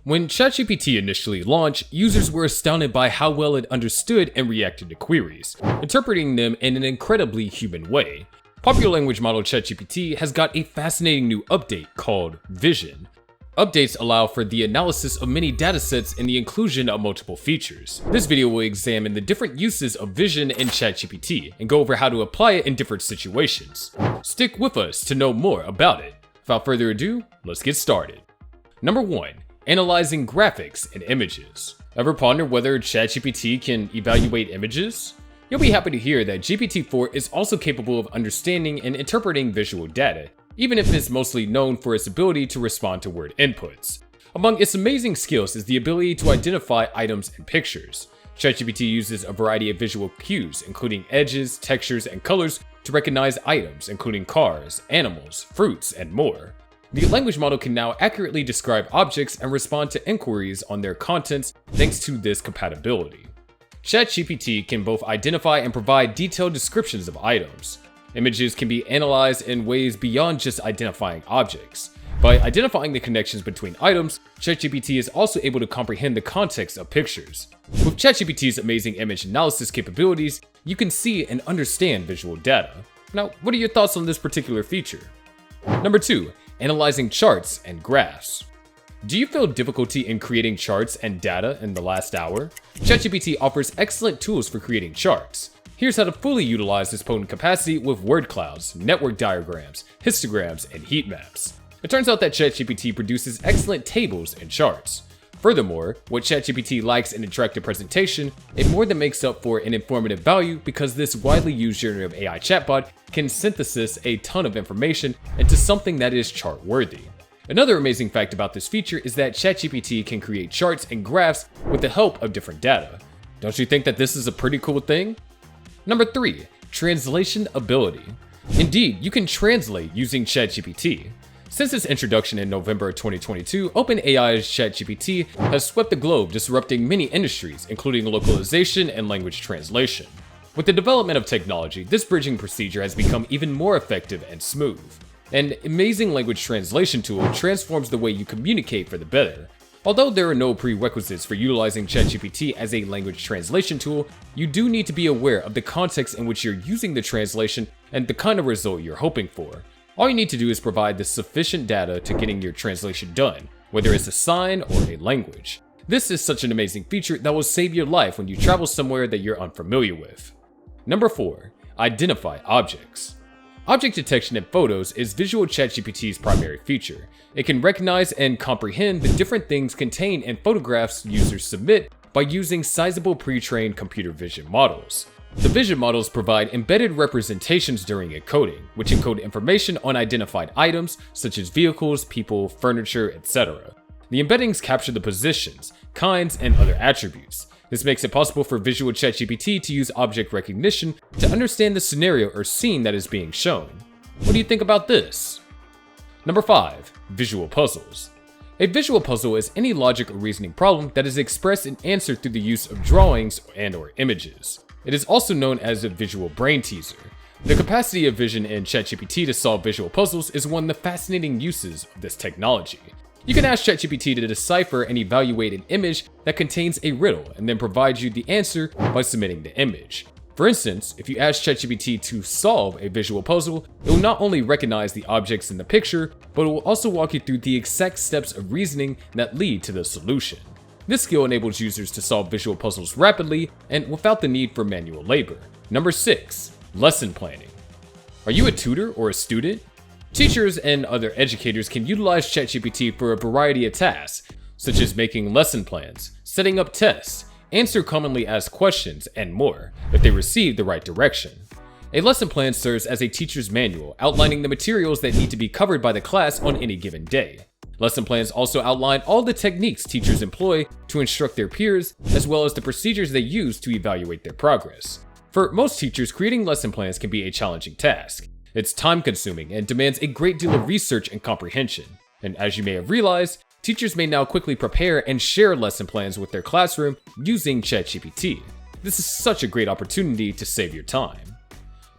When ChatGPT initially launched, users were astounded by how well it understood and reacted to queries, interpreting them in an incredibly human way. Popular language model ChatGPT has got a fascinating new update called Vision. Updates allow for the analysis of many datasets and the inclusion of multiple features. This video will examine the different uses of Vision in ChatGPT and go over how to apply it in different situations. Stick with us to know more about it. Without further ado, let's get started. Number 1. Analyzing graphics and images. Ever ponder whether ChatGPT can evaluate images? You'll be happy to hear that GPT-4 is also capable of understanding and interpreting visual data, even if it's mostly known for its ability to respond to word inputs. Among its amazing skills is the ability to identify items and pictures. ChatGPT uses a variety of visual cues, including edges, textures, and colors, to recognize items, including cars, animals, fruits, and more. The language model can now accurately describe objects and respond to inquiries on their contents thanks to this compatibility. ChatGPT can both identify and provide detailed descriptions of items. Images can be analyzed in ways beyond just identifying objects. By identifying the connections between items, ChatGPT is also able to comprehend the context of pictures. With ChatGPT's amazing image analysis capabilities, you can see and understand visual data. Now, what are your thoughts on this particular feature? Number 2. Analyzing charts and graphs. Do you feel difficulty in creating charts and data in the last hour? ChatGPT offers excellent tools for creating charts. Here's how to fully utilize this potent capacity with word clouds, network diagrams, histograms, and heat maps. It turns out that ChatGPT produces excellent tables and charts. Furthermore, what ChatGPT lacks in interactive presentation, it more than makes up for in informative value because this widely used generative AI chatbot can synthesize a ton of information into something that is chart-worthy. Another amazing fact about this feature is that ChatGPT can create charts and graphs with the help of different data. Don't you think that this is a pretty cool thing? Number 3. Translation ability. Indeed, you can translate using ChatGPT. Since its introduction in November 2022, OpenAI's ChatGPT has swept the globe, disrupting many industries, including localization and language translation. With the development of technology, this bridging procedure has become even more effective and smooth. An amazing language translation tool transforms the way you communicate for the better. Although there are no prerequisites for utilizing ChatGPT as a language translation tool, you do need to be aware of the context in which you're using the translation and the kind of result you're hoping for. All you need to do is provide the sufficient data to getting your translation done, whether it's a sign or a language. This is such an amazing feature that will save your life when you travel somewhere that you're unfamiliar with. Number 4. Identify objects. Object detection in photos is Visual ChatGPT's primary feature. It can recognize and comprehend the different things contained in photographs users submit by using sizable pre-trained computer vision models. The vision models provide embedded representations during encoding, which encode information on identified items such as vehicles, people, furniture, etc. The embeddings capture the positions, kinds, and other attributes. This makes it possible for Visual ChatGPT to use object recognition to understand the scenario or scene that is being shown. What do you think about this? Number 5. Visual puzzles. A visual puzzle is any logic or reasoning problem that is expressed and answered through the use of drawings and/or images. It is also known as a visual brain teaser. The capacity of Vision in ChatGPT to solve visual puzzles is one of the fascinating uses of this technology. You can ask ChatGPT to decipher and evaluate an image that contains a riddle and then provide you the answer by submitting the image. For instance, if you ask ChatGPT to solve a visual puzzle, it will not only recognize the objects in the picture, but it will also walk you through the exact steps of reasoning that lead to the solution. This skill enables users to solve visual puzzles rapidly and without the need for manual labor. Number 6. Lesson planning. Are you a tutor or a student? Teachers and other educators can utilize ChatGPT for a variety of tasks, such as making lesson plans, setting up tests, answer commonly asked questions, and more, if they receive the right direction. A lesson plan serves as a teacher's manual, outlining the materials that need to be covered by the class on any given day. Lesson plans also outline all the techniques teachers employ to instruct their peers, as well as the procedures they use to evaluate their progress. For most teachers, creating lesson plans can be a challenging task. It's time-consuming and demands a great deal of research and comprehension. And as you may have realized, teachers may now quickly prepare and share lesson plans with their classroom using ChatGPT. This is such a great opportunity to save your time.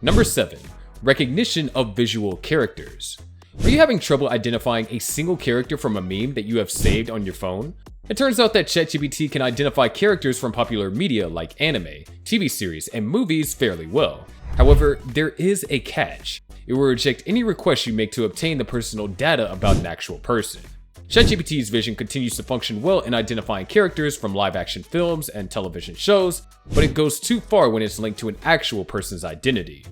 Number 7. Recognition of visual characters. Are you having trouble identifying a single character from a meme that you have saved on your phone? It turns out that ChatGPT can identify characters from popular media like anime, TV series, and movies fairly well. However, there is a catch. It will reject any request you make to obtain the personal data about an actual person. ChatGPT's vision continues to function well in identifying characters from live-action films and television shows, but it goes too far when it's linked to an actual person's identity.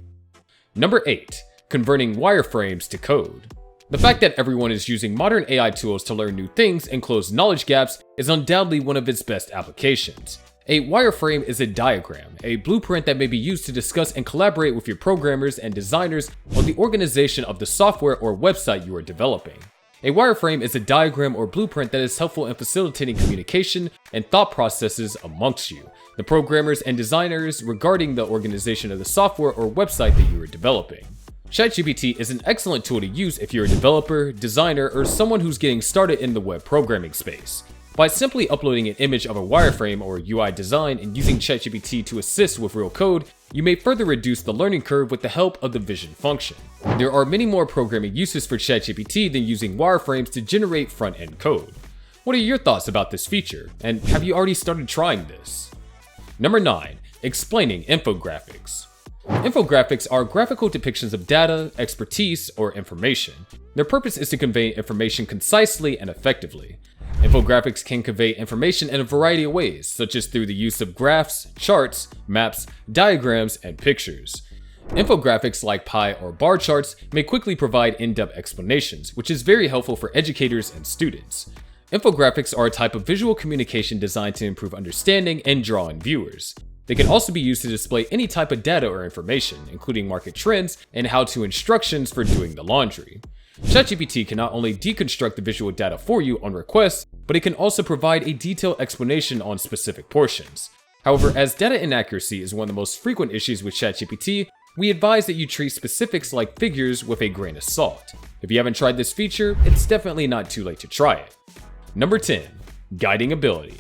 Number 8. Converting wireframes to code. The fact that everyone is using modern AI tools to learn new things and close knowledge gaps is undoubtedly one of its best applications. A wireframe is a diagram, a blueprint that may be used to discuss and collaborate with your programmers and designers on the organization of the software or website you are developing. A wireframe is a diagram or blueprint that is helpful in facilitating communication and thought processes amongst you, the programmers and designers, regarding the organization of the software or website that you are developing. ChatGPT is an excellent tool to use if you're a developer, designer, or someone who's getting started in the web programming space. By simply uploading an image of a wireframe or UI design and using ChatGPT to assist with real code, you may further reduce the learning curve with the help of the vision function. There are many more programming uses for ChatGPT than using wireframes to generate front-end code. What are your thoughts about this feature, and have you already started trying this? Number 9. Explaining infographics. Infographics are graphical depictions of data, expertise, or information. Their purpose is to convey information concisely and effectively. Infographics can convey information in a variety of ways, such as through the use of graphs, charts, maps, diagrams, and pictures. Infographics like pie or bar charts may quickly provide in-depth explanations, which is very helpful for educators and students. Infographics are a type of visual communication designed to improve understanding and draw in viewers. They can also be used to display any type of data or information, including market trends and how-to instructions for doing the laundry. ChatGPT can not only deconstruct the visual data for you on request, but it can also provide a detailed explanation on specific portions. However, as data inaccuracy is one of the most frequent issues with ChatGPT, we advise that you treat specifics like figures with a grain of salt. If you haven't tried this feature, it's definitely not too late to try it. Number 10. Guiding ability.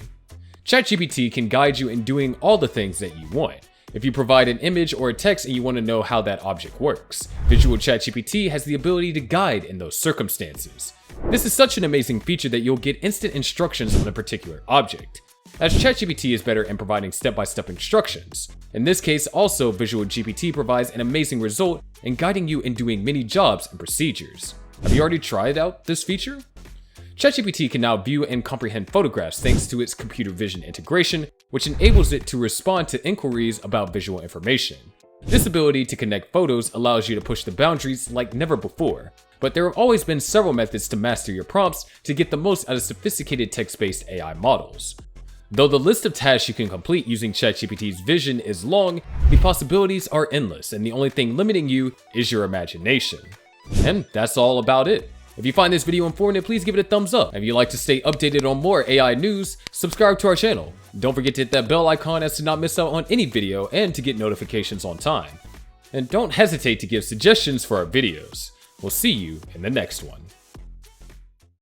ChatGPT can guide you in doing all the things that you want. If you provide an image or a text and you want to know how that object works, Visual ChatGPT has the ability to guide in those circumstances. This is such an amazing feature that you'll get instant instructions on a particular object, as ChatGPT is better in providing step-by-step instructions. In this case, also, Visual GPT provides an amazing result in guiding you in doing many jobs and procedures. Have you already tried out this feature? ChatGPT can now view and comprehend photographs thanks to its computer vision integration, which enables it to respond to inquiries about visual information. This ability to connect photos allows you to push the boundaries like never before, but there have always been several methods to master your prompts to get the most out of sophisticated text-based AI models. Though the list of tasks you can complete using ChatGPT's vision is long, the possibilities are endless, and the only thing limiting you is your imagination. And that's all about it. If you find this video informative, please give it a thumbs up. If you'd like to stay updated on more AI news, subscribe to our channel. Don't forget to hit that bell icon as to not miss out on any video and to get notifications on time. And don't hesitate to give suggestions for our videos. We'll see you in the next one.